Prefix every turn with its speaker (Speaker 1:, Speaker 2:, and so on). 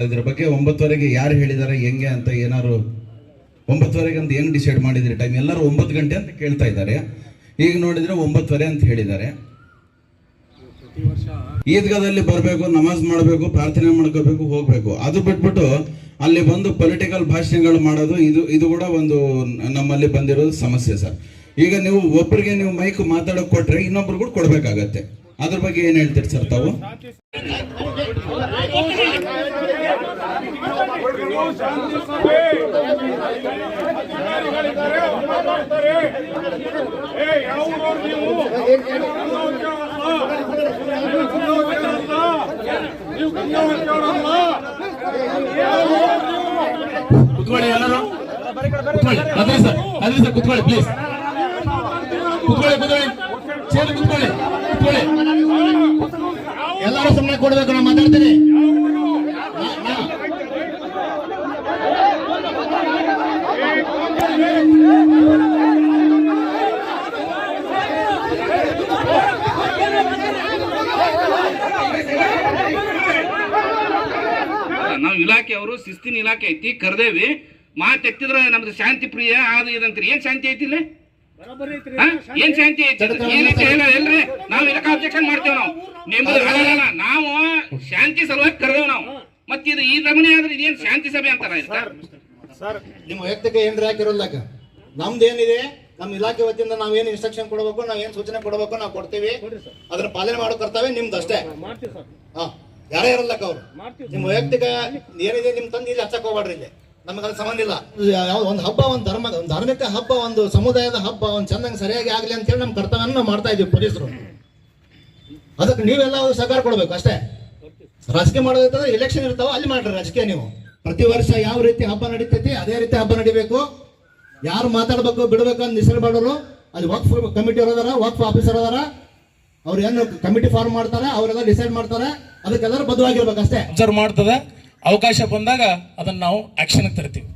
Speaker 1: ಇದ್ರ ಬಗ್ಗೆ 9:30ಗೆ ಯಾರು ಹೇಳಿದ್ದಾರೆ ಹೆಂಗೆ ಅಂತ ಏನಾದ್ರು 9:30ಗೆ ಅಂತ ಹೆಂಗ್ ಡಿಸೈಡ್ ಮಾಡಿದ್ರಿ ಟೈಮ್? ಎಲ್ಲರೂ 9 ಗಂಟೆ ಅಂತ ಕೇಳ್ತಾ ಇದ್ದಾರೆ, ಈಗ ನೋಡಿದ್ರೆ 9:30 ಅಂತ ಹೇಳಿದ್ದಾರೆ. ಈದ್ಗಾದಲ್ಲಿ ಬರಬೇಕು, ನಮಾಜ್ ಮಾಡಬೇಕು, ಪ್ರಾರ್ಥನೆ ಮಾಡ್ಕೋಬೇಕು, ಹೋಗ್ಬೇಕು. ಅದು ಬಿಟ್ಬಿಟ್ಟು ಅಲ್ಲಿ ಬಂದು ಪೊಲಿಟಿಕಲ್ ಭಾಷಣಗಳು ಮಾಡೋದು ಇದು ಕೂಡ ಒಂದು ನಮ್ಮಲ್ಲಿ ಬಂದಿರೋದು ಸಮಸ್ಯೆ ಸರ್. ಈಗ ನೀವು ಒಬ್ಬರಿಗೆ ನೀವು ಮೈಕ್ ಮಾತಾಡೋಕೆ ಕೊಟ್ರೆ ಇನ್ನೊಬ್ರು ಕೂಡ ಕೊಡ್ಬೇಕಾಗತ್ತೆ. ಅದ್ರ ಬಗ್ಗೆ ಏನ್ ಹೇಳ್ತೀರಿ ಸರ್ ತಾವು?
Speaker 2: ಕುತ್ಕೊಳ್ಳಿ ಎಲ್ಲರೂ, ಅದೇ ಸರ್ ಕುತ್ಕೊಳ್ಳಿ ಪ್ಲೀಸ್, ಕುತ್ಕೊಳ್ಳಿ ಚೇರ್ ಕುತ್ಕೊಳ್ಳಿ. ಎಲ್ಲರೂ ಸುಮ್ಮನೆ ಕೊಡ್ಬೇಕು, ನಾನು ಮಾತಾಡ್ತೀನಿ.
Speaker 3: ನಾವು ಇಲಾಖೆ ಅವರು ಶಿಸ್ತಿನ ಇಲಾಖೆ ಐತಿ, ಕರ್ದೇವಿ. ಮಾತು ಎತ್ತಿದ್ರೆ ನಮ್ದು ಶಾಂತಿ ಪ್ರಿಯ ಅದು ಇದಂತ್ರಿ. ಏನ್ ಶಾಂತಿ ಐತಿಲ್ಲ? ಏನ್ ಶಾಂತಿ ಐತಿ? ಏನೈತಿ ಎಲ್ರಿ? ನಾವು ಇದಕ್ಕೆ ಅಬ್ಜೆಕ್ಷನ್ ಮಾಡ್ತೇವೆ. ನಾವು ಶಾಂತಿ ಸಲುವಾಗಿ ಕರೆದೇವ್ ನಾವು. ಮತ್ತೆ ಇದು ಈ ನಮೂನೆ ಆದ್ರೆ ಇದೇನ್ ಶಾಂತಿ ಸಭೆ ಅಂತಾರ?
Speaker 2: ಸರ್, ನಿಮ್ಮ ವೈಯಕ್ತಿಕ ಏನ್ರಿ ಹಾಕಿರೋಲ್ಲಕ ನಮ್ದೇನಿದೆ, ನಮ್ಮ ಇಲಾಖೆ ವತಿಯಿಂದ ನಾವೇನು ಇನ್ಸ್ಟ್ರಕ್ಷನ್ ಕೊಡಬೇಕು, ನಾವೇನು ಸೂಚನೆ ಕೊಡಬೇಕು ನಾವು ಕೊಡ್ತೀವಿ. ಅದನ್ನ ಪಾಲನೆ ಮಾಡೋ ಕರ್ತವ್ಯ ನಿಮ್ದು ಅಷ್ಟೇ. ಹಾ, ಯಾರೇ ಇರಲ್ಲಕ್ಕ ಅವ್ರು. ನಿಮ್ಮ ವೈಯಕ್ತಿಕ ಏನಿದೆ ನಿಮ್ ತಂದು ಇಲ್ಲಿ ಹಚ್ಚಕ್ ಹೋಗ್ಬೇಡ್ರಿ. ಇಲ್ಲಿ ನಮಗೆ ಅದು ಸಂಬಂಧ ಇಲ್ಲ. ಯಾವ್ದು ಒಂದು ಹಬ್ಬ, ಒಂದು ಧಾರ್ಮಿಕ ಹಬ್ಬ, ಒಂದು ಸಮುದಾಯದ ಹಬ್ಬ ಒಂದು ಚಂದಂಗೆ ಸರಿಯಾಗಿ ಆಗ್ಲಿ ಅಂತ ಹೇಳಿ ನಮ್ಮ ಕರ್ತವ್ಯನ ನಾವು ಮಾಡ್ತಾ ಇದೀವಿ ಪೊಲೀಸರು. ಅದಕ್ಕೆ ನೀವೆಲ್ಲ ಸಹಕಾರ ಕೊಡ್ಬೇಕು ಅಷ್ಟೇ. ರಾಜಕೀಯ ಮಾಡೋದಂತಂದ್ರೆ ಎಲೆಕ್ಷನ್ ಇರ್ತಾವ, ಅಲ್ಲಿ ಮಾಡ್ರಿ ರಾಜಕೀಯ. ನೀವು ಪ್ರತಿ ವರ್ಷ ಯಾವ ರೀತಿ ಹಬ್ಬ ನಡೀತೈತಿ ಅದೇ ರೀತಿ ಹಬ್ಬ ನಡಿಬೇಕು. ಯಾರು ಮಾತಾಡ್ಬೇಕು ಬಿಡ್ಬೇಕು ಅಂತ ಡಿಸೈಡ್ ಮಾಡೋರು ಅಲ್ಲಿ ವಕ್ಫ್ ಕಮಿಟಿ ಅವರದಾರ, ವಕ್ಫ್ ಆಫೀಸರ್ ಅದಾರ, ಅವ್ರು ಏನು ಕಮಿಟಿ ಫಾರ್ಮ್ ಮಾಡ್ತಾರೆ, ಅವರೆಲ್ಲ ಡಿಸೈಡ್ ಮಾಡ್ತಾರೆ. ಅದಕ್ಕೆಲ್ಲರೂ ಬದ್ಧವಾಗಿರ್ಬೇಕು ಅಷ್ಟೇ.
Speaker 4: ಅಬ್ಸರ್ವ್ ಮಾಡ್ತದೆ, ಅವಕಾಶ ಬಂದಾಗ ಅದನ್ನ ನಾವು ಆಕ್ಷನ್ ತರ್ತೀವಿ.